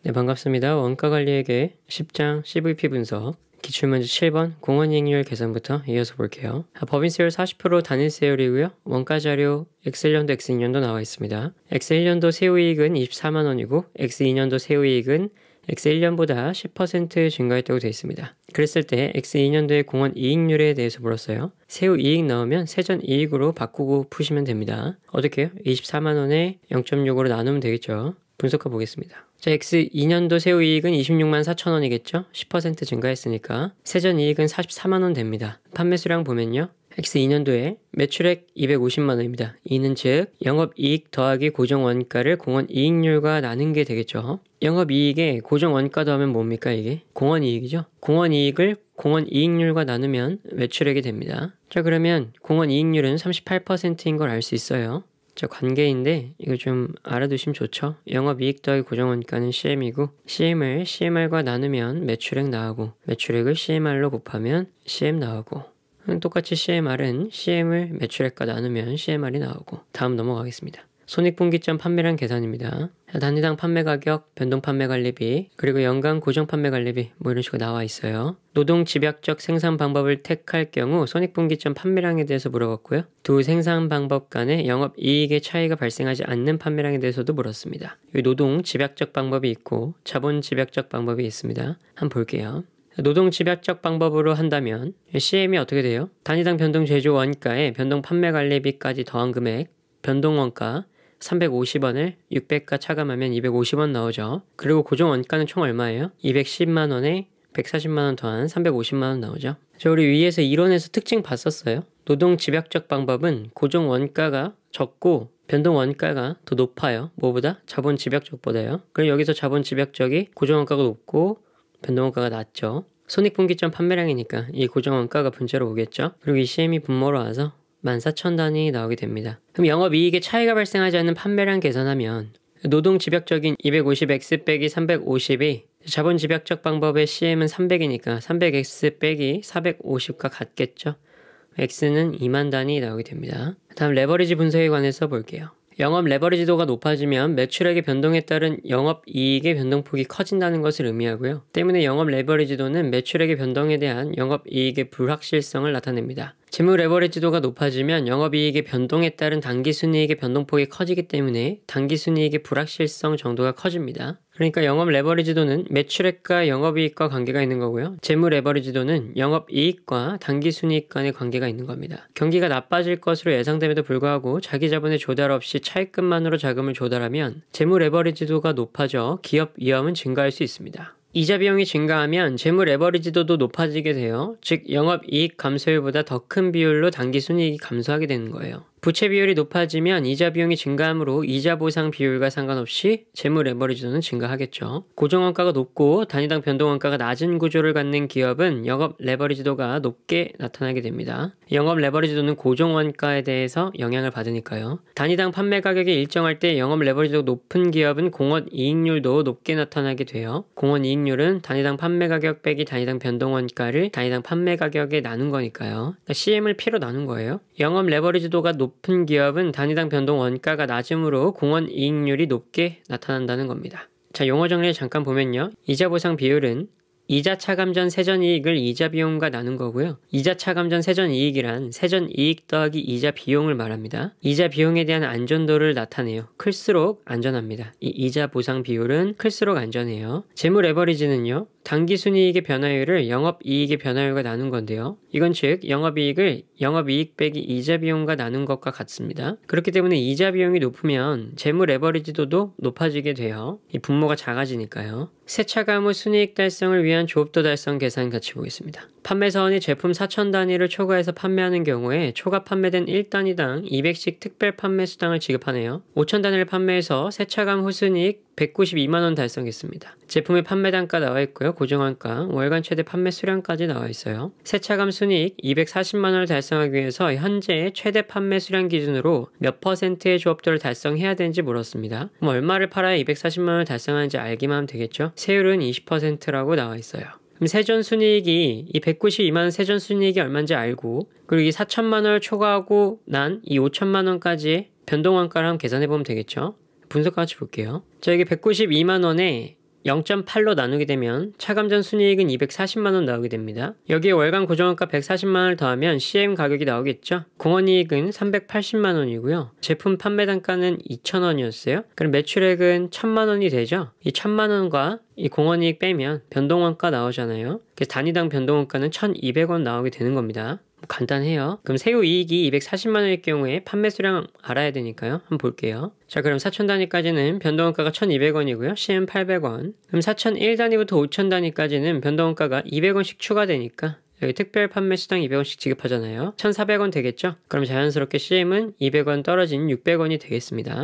네, 반갑습니다. 원가관리회계 10장 CVP 분석 기출문제 7번 공원이익률 계산부터 이어서 볼게요. 법인세율 40% 단일세율이고요. 원가자료 X1년도 X2년도 나와 있습니다. X1년도 세후이익은 24만원이고 X2년도 세후이익은 X1년보다 10% 증가했다고 되어 있습니다. 그랬을 때 X2년도의 공원이익률에 대해서 물었어요. 세후이익 나오면 세전이익으로 바꾸고 푸시면 됩니다. 어떻게요? 24만원에 0.6으로 나누면 되겠죠. 분석해 보겠습니다. 자, X2년도 세후이익은 26만 4천원이겠죠? 10% 증가했으니까 세전이익은 44만원 됩니다. 판매수량 보면요. X2년도에 매출액 250만원입니다. 이는 즉 영업이익 더하기 고정원가를 공원이익률과 나눈 게 되겠죠. 영업이익에 고정원가 더하면 뭡니까 이게? 공원이익이죠. 공원이익을 공원이익률과 나누면 매출액이 됩니다. 자, 그러면 공원이익률은 38%인 걸 알 수 있어요. 자, 관계인데 이거 좀 알아두시면 좋죠. 영업이익 더하기 고정원가는 CM이고 CM을 CMR과 나누면 매출액 나오고 매출액을 CMR로 곱하면 CM 나오고 똑같이 CMR은 CM을 매출액과 나누면 CMR이 나오고 다음 넘어가겠습니다. 손익분기점 판매량 계산입니다. 단위당 판매가격, 변동판매관리비, 그리고 연간 고정판매관리비 뭐 이런 식으로 나와 있어요. 노동 집약적 생산 방법을 택할 경우 손익분기점 판매량에 대해서 물어봤고요. 두 생산 방법 간의 영업이익의 차이가 발생하지 않는 판매량에 대해서도 물었습니다. 노동 집약적 방법이 있고 자본 집약적 방법이 있습니다. 한번 볼게요. 노동 집약적 방법으로 한다면 CM이 어떻게 돼요? 단위당 변동 제조 원가에 변동 판매 관리비까지 더한 금액 변동원가 350원을 600가 차감하면 250원 나오죠. 그리고 고정 원가는 총 얼마예요? 210만원에 140만원 더한 350만원 나오죠. 자, 우리 위에서 이론에서 특징 봤었어요. 노동 집약적 방법은 고정 원가가 적고 변동 원가가 더 높아요. 뭐보다? 자본 집약적보다요. 그럼 여기서 자본 집약적이 고정 원가가 높고 변동원가가 낮죠. 손익분기점 판매량이니까 이 고정원가가 분자로 오겠죠. 그리고 이 CM이 분모로 와서 14,000단위 나오게 됩니다. 그럼 영업이익에 차이가 발생하지 않는 판매량 계산하면 노동 집약적인 250x 빼기 350이 자본 집약적 방법의 CM은 300이니까 300x 빼기 450과 같겠죠. x는 2만 단위 나오게 됩니다. 다음 레버리지 분석에 관해서 볼게요. 영업 레버리지도가 높아지면 매출액의 변동에 따른 영업이익의 변동폭이 커진다는 것을 의미하고요. 때문에 영업 레버리지도는 매출액의 변동에 대한 영업이익의 불확실성을 나타냅니다. 재무 레버리지도가 높아지면 영업이익의 변동에 따른 당기순이익의 변동폭이 커지기 때문에 당기순이익의 불확실성 정도가 커집니다. 그러니까 영업 레버리지도는 매출액과 영업이익과 관계가 있는 거고요. 재무 레버리지도는 영업이익과 당기순이익 간의 관계가 있는 겁니다. 경기가 나빠질 것으로 예상됨에도 불구하고 자기 자본의 조달 없이 차입금만으로 자금을 조달하면 재무 레버리지도가 높아져 기업 위험은 증가할 수 있습니다. 이자 비용이 증가하면 재무 레버리지도도 높아지게 돼요. 즉 영업이익 감소율보다 더 큰 비율로 당기순이익이 감소하게 되는 거예요. 부채 비율이 높아지면 이자 비용이 증가하므로 이자 보상 비율과 상관없이 재무 레버리지도는 증가하겠죠. 고정원가가 높고 단위당 변동원가가 낮은 구조를 갖는 기업은 영업 레버리지도가 높게 나타나게 됩니다. 영업 레버리지도는 고정원가에 대해서 영향을 받으니까요. 단위당 판매 가격이 일정할 때 영업 레버리지도가 높은 기업은 공원이익률도 높게 나타나게 돼요. 공원이익률은 단위당 판매 가격 빼기 단위당 변동원가를 단위당 판매 가격에 나눈 거니까요. CM을 P로 나눈 거예요. 영업 레버리지도가 높은 기업은 단위당 변동 원가가 낮으므로 공원이익률이 높게 나타난다는 겁니다. 자, 용어 정리를 잠깐 보면요. 이자 보상 비율은 이자 차감 전 세전이익을 이자 비용과 나눈 거고요. 이자 차감 전 세전이익이란 세전이익 더하기 이자 비용을 말합니다. 이자 비용에 대한 안전도를 나타내요. 클수록 안전합니다. 이 이자 보상 비율은 클수록 안전해요. 재무 레버리지는요. 당기순이익의 변화율을 영업이익의 변화율과 나눈 건데요. 이건 즉 영업이익을 영업이익 빼기 이자 비용과 나눈 것과 같습니다. 그렇기 때문에 이자 비용이 높으면 재무 레버리지도도 높아지게 돼요. 이 분모가 작아지니까요. 세차감 후 순이익 달성을 위한 조업도 달성 계산 같이 보겠습니다. 판매사원이 제품 4,000단위를 초과해서 판매하는 경우에 초과 판매된 1단위당 200씩 특별 판매 수당을 지급하네요. 5,000단위를 판매해서 세차감 후 순이익 192만원 달성했습니다. 제품의 판매 단가 나와 있고요. 고정원가, 월간 최대 판매 수량까지 나와 있어요. 세차감 순이익 240만원을 달성하기 위해서 현재 최대 판매 수량 기준으로 몇 %의 조업도를 달성해야 되는지 물었습니다. 그럼 얼마를 팔아야 240만원을 달성하는지 알기만 하면 되겠죠? 세율은 20%라고 나와 있어요. 그럼 세전순이익이 이 192만원 세전순이익이 얼마인지 알고 그리고 이 4천만원을 초과하고 난 이 5천만원까지의 변동원가를 한번 계산해보면 되겠죠? 분석 같이 볼게요. 자, 여기 192만원에 0.8로 나누게 되면 차감전 순이익은 240만원 나오게 됩니다. 여기에 월간 고정원가 140만원을 더하면 CM 가격이 나오겠죠. 공원이익은 380만원이고요. 제품 판매 단가는 2,000원이었어요. 그럼 매출액은 1,000만원이 되죠. 이 1,000만원과 이 공원이익 빼면 변동원가 나오잖아요. 그래서 단위당 변동원가는 1,200원 나오게 되는 겁니다. 간단해요. 그럼 새우 이익이 240만원일 경우에 판매 수량 알아야 되니까요. 한번 볼게요. 자, 그럼 4,000단위까지는 변동원가가 1,200원이고요. CM 800원. 그럼 4,001단위부터 5,000단위까지는 변동원가가 200원씩 추가되니까 여기 특별 판매 수당 200원씩 지급하잖아요. 1,400원 되겠죠? 그럼 자연스럽게 CM은 200원 떨어진 600원이 되겠습니다.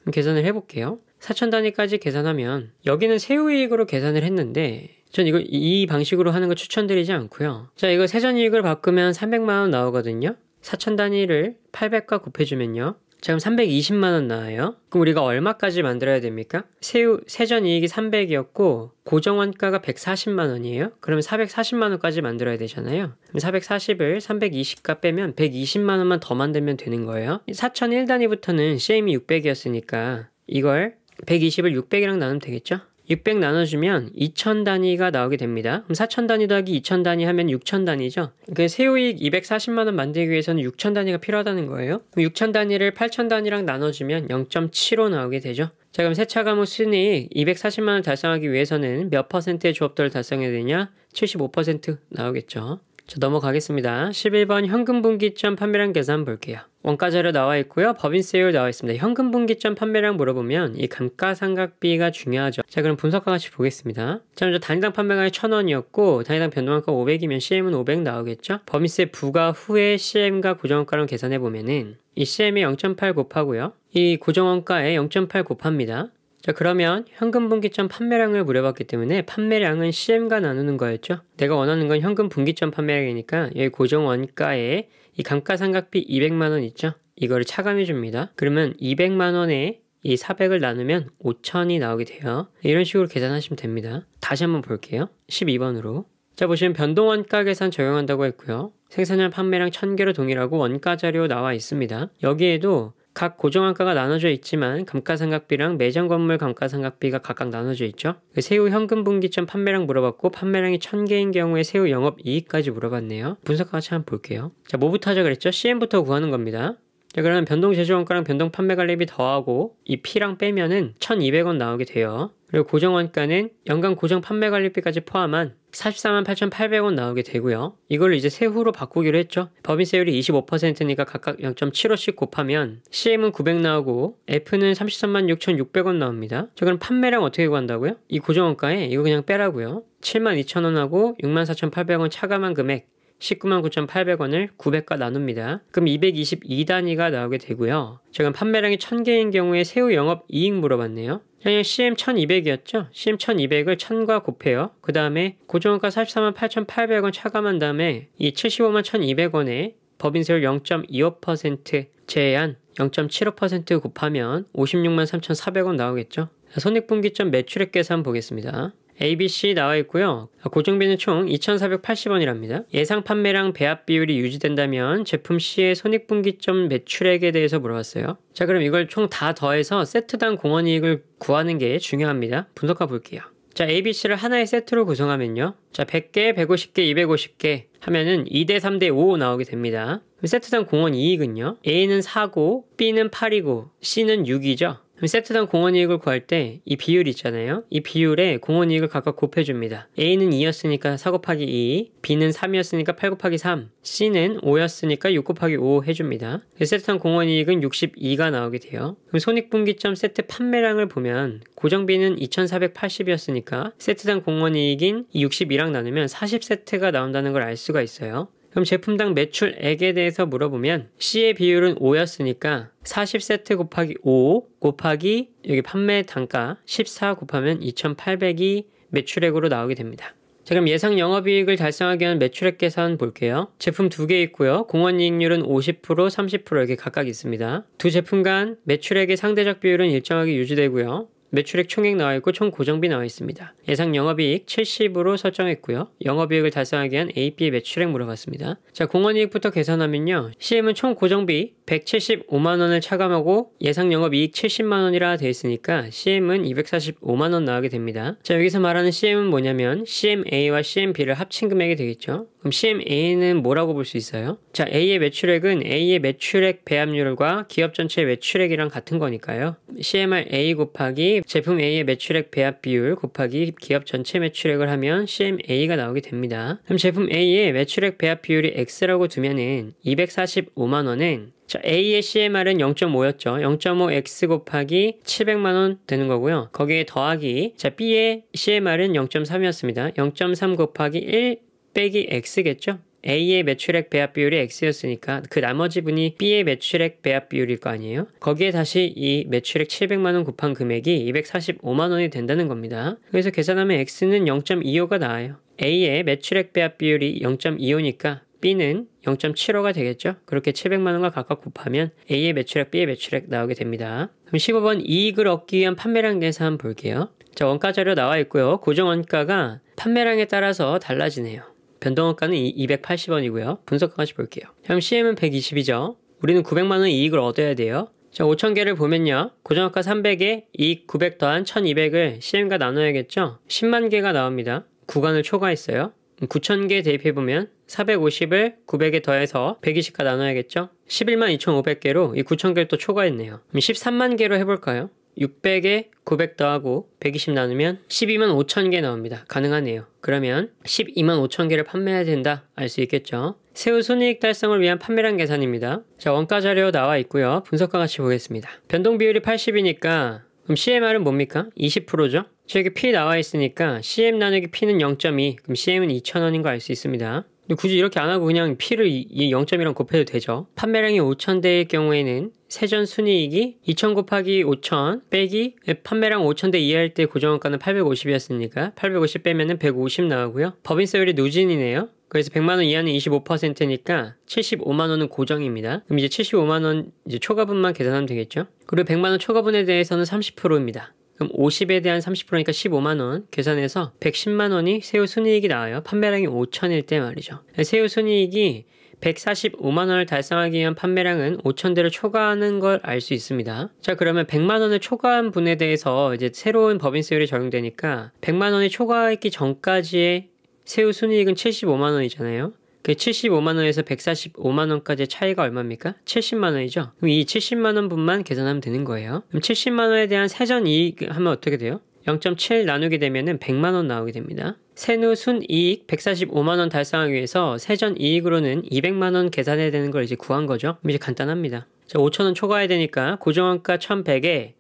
그럼 계산을 해볼게요. 4,000단위까지 계산하면 여기는 새우이익으로 계산을 했는데 전 이 방식으로 하는 거 추천드리지 않고요. 자, 이거 세전이익을 바꾸면 300만원 나오거든요. 4,000단위를 800과 곱해주면요. 자, 그럼 320만원 나와요. 그럼 우리가 얼마까지 만들어야 됩니까? 세전이익이 300이었고 고정원가가 140만원이에요. 그러면 440만원까지 만들어야 되잖아요. 그럼 440을 320가 빼면 120만원만 더 만들면 되는 거예요. 4,001단위부터는 CM이 600이었으니까 이걸 120을 600이랑 나누면 되겠죠? 600 나눠주면 2,000단위가 나오게 됩니다. 그럼 4,000단위 더하기 2,000단위 하면 6,000단위죠. 그 새우이익 240만원 만들기 위해서는 6,000단위가 필요하다는 거예요. 그럼 6,000단위를 8,000단위랑 나눠주면 0.75 나오게 되죠. 자, 그럼 세차 과목 순이익 240만원 달성하기 위해서는 몇 퍼센트의 조업도를 달성해야 되냐? 75% 나오겠죠. 자, 넘어가겠습니다. 11번 현금분기점 판매량 계산 볼게요. 원가자료 나와 있고요. 법인세율 나와 있습니다. 현금분기점 판매량 물어보면 이 감가상각비가 중요하죠. 자, 그럼 분석과 같이 보겠습니다. 자, 먼저 단위당 판매가액 1,000원이었고 단위당 변동원가 500이면 CM은 500 나오겠죠. 법인세 부과 후에 CM과 고정원가로 계산해보면은 이 CM이 0.8 곱하고요. 이 고정원가에 0.8 곱합니다. 자, 그러면 현금분기점 판매량을 물어봤기 때문에 판매량은 CM과 나누는 거였죠. 내가 원하는 건 현금분기점 판매량이니까 여기 고정원가에 이 감가상각비 200만원 있죠. 이거를 차감해 줍니다. 그러면 200만원에 이 400을 나누면 5,000이 나오게 돼요. 이런 식으로 계산하시면 됩니다. 다시 한번 볼게요. 12번으로. 자, 보시면 변동원가 계산 적용한다고 했고요. 생산량 판매량 1,000개로 동일하고 원가 자료 나와 있습니다. 여기에도 각 고정원가가 나눠져 있지만 감가상각비랑 매장 건물 감가상각비가 각각 나눠져 있죠. 새우 현금분기점 판매량 물어봤고 판매량이 1,000개인 경우에 새우 영업이익까지 물어봤네요. 분석과 같이 한번 볼게요. 자, 뭐부터 하자 그랬죠? CM부터 구하는 겁니다. 자, 그러면 변동 제조원가랑 변동 판매관리비 더하고 이 P랑 빼면은 1,200원 나오게 돼요. 그리고 고정원가는 연간 고정 판매관리비까지 포함한 448,800원 나오게 되고요. 이걸 이제 세후로 바꾸기로 했죠. 법인세율이 25%니까 각각 0.75씩 곱하면 CM은 900 나오고 F는 336,600원 나옵니다. 자, 그럼 판매량 어떻게 구한다고요? 이 고정원가에 이거 그냥 빼라고요. 72,000원하고 64,800원 차감한 금액 199,800원을 900과 나눕니다. 그럼 222단위가 나오게 되고요. 지금 판매량이 1,000개인 경우에 새우 영업이익 물어봤네요. 그냥 CM 1,200이었죠? CM 1,200을 1,000과 곱해요. 그 다음에 고정원가 44,800원 차감한 다음에 이 751,200원에 법인세율 0.25% 제한 0.75% 곱하면 563,400원 나오겠죠? 손익분기점 매출액 계산 보겠습니다. ABC 나와 있고요. 고정비는 총 2,480원이랍니다. 예상 판매량 배합 비율이 유지된다면 제품 C의 손익분기점 매출액에 대해서 물어봤어요. 자, 그럼 이걸 총 다 더해서 세트당 공원이익을 구하는 게 중요합니다. 분석해 볼게요. 자, ABC를 하나의 세트로 구성하면요. 자, 100개, 150개, 250개 하면은 2대 3대 5 나오게 됩니다. 세트당 공원이익은요. A는 4고 B는 8이고 C는 6이죠. 세트당 공원이익을 구할 때 이 비율 있잖아요. 이 비율에 공원이익을 각각 곱해줍니다. A는 2였으니까 4 곱하기 2, B는 3이었으니까 8 곱하기 3, C는 5였으니까 6 곱하기 5 해줍니다. 세트당 공원이익은 62가 나오게 돼요. 그럼 손익분기점 세트 판매량을 보면 고정비는 2,480이었으니까 세트당 공원이익인 62랑 나누면 40세트가 나온다는 걸 알 수가 있어요. 그럼 제품당 매출액에 대해서 물어보면 C의 비율은 5였으니까 40세트 곱하기 5 곱하기 여기 판매 단가 14 곱하면 2,800이 매출액으로 나오게 됩니다. 자, 그럼 예상 영업이익을 달성하기 위한 매출액 계산 볼게요. 제품 2개 있고요. 공원이익률은 50%, 30% 이렇게 각각 있습니다. 두 제품 간 매출액의 상대적 비율은 일정하게 유지되고요. 매출액 총액 나와 있고 총 고정비 나와 있습니다. 예상 영업이익 70으로 설정했고요. 영업이익을 달성하기 위한 AB의 매출액 물어봤습니다. 자, 공원이익부터 계산하면요. CM은 총 고정비 175만원을 차감하고 예상 영업이익 70만원이라 되어 있으니까 CM은 245만원 나오게 됩니다. 자, 여기서 말하는 CM은 뭐냐면 CMA와 CMB를 합친 금액이 되겠죠. 그럼 CMA는 뭐라고 볼 수 있어요? 자, A의 매출액은 A의 매출액 배합률과 기업 전체 매출액이랑 같은 거니까요. CMR 곱하기 제품 A의 매출액 배합 비율 곱하기 기업 전체 매출액을 하면 CMA가 나오게 됩니다. 그럼 제품 A의 매출액 배합 비율이 X라고 두면은 245만원은 자, A의 CMR은 0.5였죠. 0.5X 곱하기 700만원 되는 거고요. 거기에 더하기 자, B의 CMR은 0.3이었습니다. 0.3 곱하기 1 빼기 X겠죠. A의 매출액 배합 비율이 X였으니까 그 나머지 분이 B의 매출액 배합 비율일 거 아니에요. 거기에 다시 이 매출액 700만원 곱한 금액이 245만원이 된다는 겁니다. 그래서 계산하면 X는 0.25가 나와요. A의 매출액 배합 비율이 0.25니까 B는 0.75가 되겠죠. 그렇게 700만원과 각각 곱하면 A의 매출액, B의 매출액 나오게 됩니다. 그럼 15번 이익을 얻기 위한 판매량 계산 볼게요. 자, 원가 자료 나와 있고요. 고정 원가가 판매량에 따라서 달라지네요. 변동원가는 280원이고요. 분석까지 볼게요. 그럼 CM은 120이죠. 우리는 900만원 이익을 얻어야 돼요. 자, 5,000개를 보면요. 고정원가 300에 이익 900 더한 1200을 CM과 나눠야겠죠. 10만 개가 나옵니다. 구간을 초과했어요. 9,000개 대입해보면 450을 900에 더해서 120과 나눠야겠죠. 11만 2,500개로 이 9,000개를 또 초과했네요. 그럼 13만 개로 해볼까요? 600에 900 더하고 120 나누면 12만 5천 개 나옵니다. 가능하네요. 그러면 12만 5천 개를 판매해야 된다 알 수 있겠죠. 세후 순이익 달성을 위한 판매량 계산입니다. 자, 원가 자료 나와 있고요. 분석과 같이 보겠습니다. 변동 비율이 80이니까 그럼 CMR은 뭡니까? 20%죠. 여기 P 나와 있으니까 CM 나누기 P는 0.2 그럼 CM은 2,000원인 거 알 수 있습니다. 근데 굳이 이렇게 안 하고 그냥 P를 이 0.2랑 곱해도 되죠. 판매량이 5,000대일 경우에는 세전 순이익이 2,000 곱하기 5,000 빼기 판매량 5,000대 이하일 때 고정원가는 850이었으니까 850 빼면은 150 나오고요. 법인세율이 누진이네요. 그래서 100만원 이하는 25%니까 75만원은 고정입니다. 그럼 이제 75만원 이제 초과분만 계산하면 되겠죠. 그리고 100만원 초과분에 대해서는 30%입니다. 그럼 50에 대한 30%니까 15만원 계산해서 110만원이 세후 순이익이 나와요. 판매량이 5,000일 때 말이죠. 세후 순이익이 145만원을 달성하기 위한 판매량은 5,000대를 초과하는 걸 알 수 있습니다. 자, 그러면 100만원을 초과한 분에 대해서 이제 새로운 법인세율이 적용되니까 100만원이 초과했기 전까지의 세후 순이익은 75만원이잖아요. 그 75만원에서 145만원까지의 차이가 얼마입니까? 70만원이죠. 그럼 이 70만원 분만 계산하면 되는 거예요. 그럼 70만원에 대한 세전 이익 하면 어떻게 돼요? 0.7 나누게 되면은 100만원 나오게 됩니다. 세후 순이익 145만원 달성하기 위해서 세전 이익으로는 200만원 계산해야 되는 걸 이제 구한 거죠. 그럼 이제 간단합니다. 자, 5,000원 초과해야 되니까 고정원가 1,100에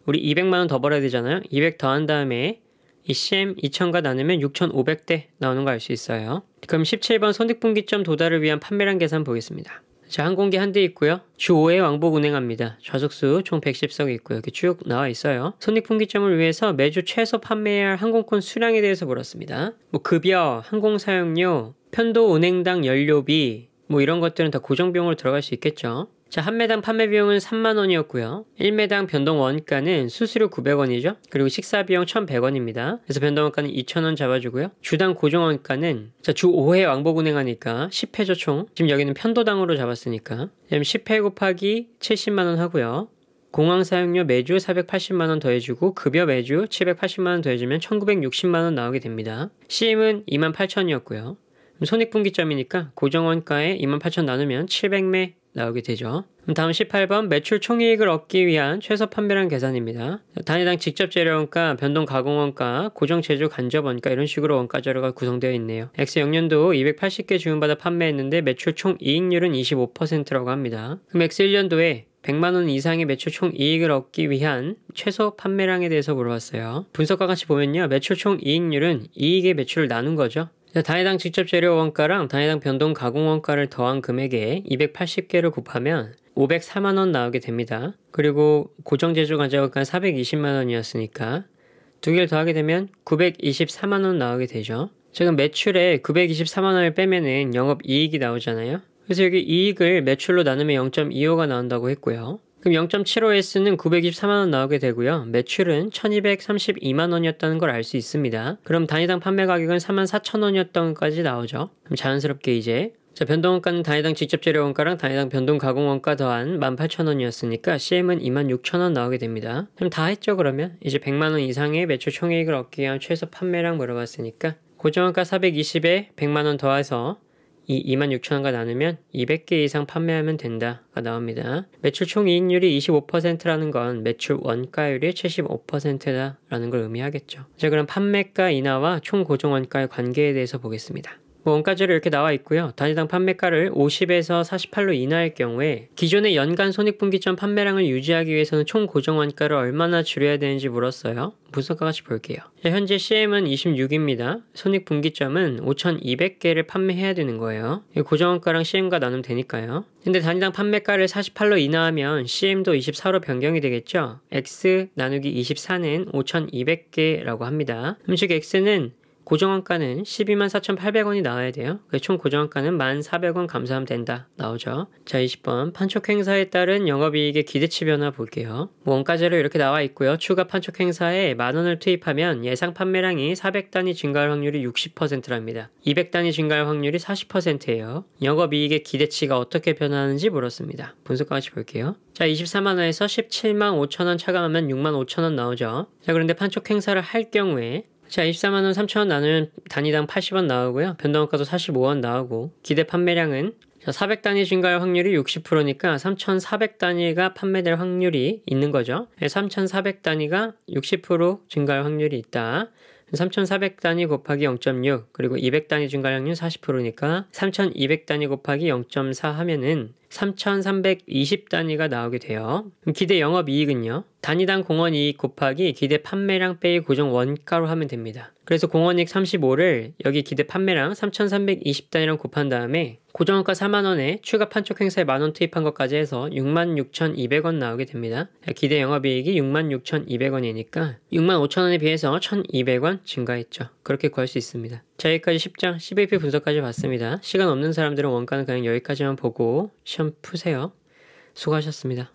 우리 200만원 더 벌어야 되잖아요. 200 더한 다음에 이 CM 2,000과 나누면 6,500대 나오는 거 알 수 있어요. 그럼 17번 손익분기점 도달을 위한 판매량 계산 보겠습니다. 자, 항공기 한 대 있고요. 주 5회 왕복 운행합니다. 좌석수 총 110석 있고요. 이렇게 쭉 나와 있어요. 손익분기점을 위해서 매주 최소 판매해야 할 항공권 수량에 대해서 물었습니다. 뭐 급여, 항공사용료, 편도 운행당 연료비 뭐 이런 것들은 다 고정비용으로 들어갈 수 있겠죠. 자, 한 매당 판매 비용은 3만원이었고요. 1매당 변동 원가는 수수료 900원이죠. 그리고 식사 비용 1,100원입니다. 그래서 변동 원가는 2,000원 잡아주고요. 주당 고정 원가는 자, 주 5회 왕복 운행하니까 10회죠 총. 지금 여기는 편도당으로 잡았으니까. 그럼 10회 곱하기 70만원 하고요. 공항 사용료 매주 480만원 더해주고 급여 매주 780만원 더해주면 1960만원 나오게 됩니다. CM은 28,000이었고요. 손익분기점이니까 고정원가에 28,000 나누면 700매 나오게 되죠. 그럼 다음 18번 매출 총이익을 얻기 위한 최소 판매량 계산입니다. 단위당 직접 재료원가, 변동 가공원가, 고정 제조 간접원가 이런 식으로 원가 자료가 구성되어 있네요. X0년도 280개 주문받아 판매했는데 매출 총이익률은 25%라고 합니다. 그럼 X1년도에 100만원 이상의 매출 총이익을 얻기 위한 최소 판매량에 대해서 물어봤어요. 분석과 같이 보면요. 매출 총이익률은 이익의 매출을 나눈 거죠. 단위당 직접 재료 원가랑 단위당 변동 가공 원가를 더한 금액에 280개를 곱하면 504만원 나오게 됩니다. 그리고 고정 제조 간접원가는 420만원이었으니까 두 개를 더하게 되면 924만원 나오게 되죠. 지금 매출에 924만원을 빼면은 영업이익이 나오잖아요. 그래서 여기 이익을 매출로 나누면 0.25가 나온다고 했고요. 그럼 0.75S는 924만원 나오게 되고요. 매출은 1232만원이었다는 걸 알 수 있습니다. 그럼 단위당 판매 가격은 44,000원이었던 것까지 나오죠. 그럼 자연스럽게 이제 변동원가는 단위당 직접 재료 원가랑 단위당 변동 가공 원가 더한 18,000원이었으니까 CM은 26,000원 나오게 됩니다. 그럼 다 했죠 그러면? 이제 100만원 이상의 매출 총이익을 얻기 위한 최소 판매량 물어봤으니까 고정원가 420에 100만원 더해서 이 26,000원과 나누면 200개 이상 판매하면 된다가 나옵니다. 매출 총이익률이 25%라는 건 매출 원가율이 75%다라는 걸 의미하겠죠. 자, 그럼 판매가 인하와 총 고정원가의 관계에 대해서 보겠습니다. 원가제로 이렇게 나와 있고요. 단위당 판매가를 50에서 48로 인하할 경우에 기존의 연간 손익분기점 판매량을 유지하기 위해서는 총 고정원가를 얼마나 줄여야 되는지 물었어요. 분석과 같이 볼게요. 현재 CM은 26입니다. 손익분기점은 5,200개를 판매해야 되는 거예요. 고정원가랑 CM과 나누면 되니까요. 근데 단위당 판매가를 48로 인하하면 CM도 24로 변경이 되겠죠. X 나누기 24는 5,200개라고 합니다. 즉 X는 고정원가는 124,800원이 나와야 돼요. 총 고정원가는 1,400원 감소하면 된다. 나오죠. 자, 20번. 판촉 행사에 따른 영업이익의 기대치 변화 볼게요. 원가제로 이렇게 나와 있고요. 추가 판촉 행사에 만원을 투입하면 예상 판매량이 400단위 증가할 확률이 60%랍니다. 200단위 증가할 확률이 40%예요. 영업이익의 기대치가 어떻게 변하는지 물었습니다. 분석과 같이 볼게요. 자, 24만원에서 17만 5천원 차감하면 6만 5천원 나오죠. 자, 그런데 판촉 행사를 할 경우에 자, 24만원 3천원 나누면 단위당 80원 나오고요. 변동원가도 45원 나오고 기대 판매량은 400단위 증가할 확률이 60%니까 3,400단위가 판매될 확률이 있는 거죠. 3,400단위가 60% 증가할 확률이 있다. 3,400단위 곱하기 0.6 그리고 200단위 증가할 확률 40%니까 3,200단위 곱하기 0.4 하면은 3,320단위가 나오게 돼요. 그럼 기대 영업이익은요. 단위당 공원이익 곱하기 기대 판매량 빼기 고정 원가로 하면 됩니다. 그래서 공원이익 35를 여기 기대 판매량 3,320단위랑 곱한 다음에 고정원가 4만원에 추가 판촉 행사에 만원 투입한 것까지 해서 66,200원 나오게 됩니다. 기대 영업이익이 66,200원이니까 65,000원에 비해서 1,200원 증가했죠. 그렇게 구할 수 있습니다. 자, 여기까지 10장 11P 분석까지 봤습니다. 시간 없는 사람들은 원가는 그냥 여기까지만 보고 시험 푸세요. 수고하셨습니다.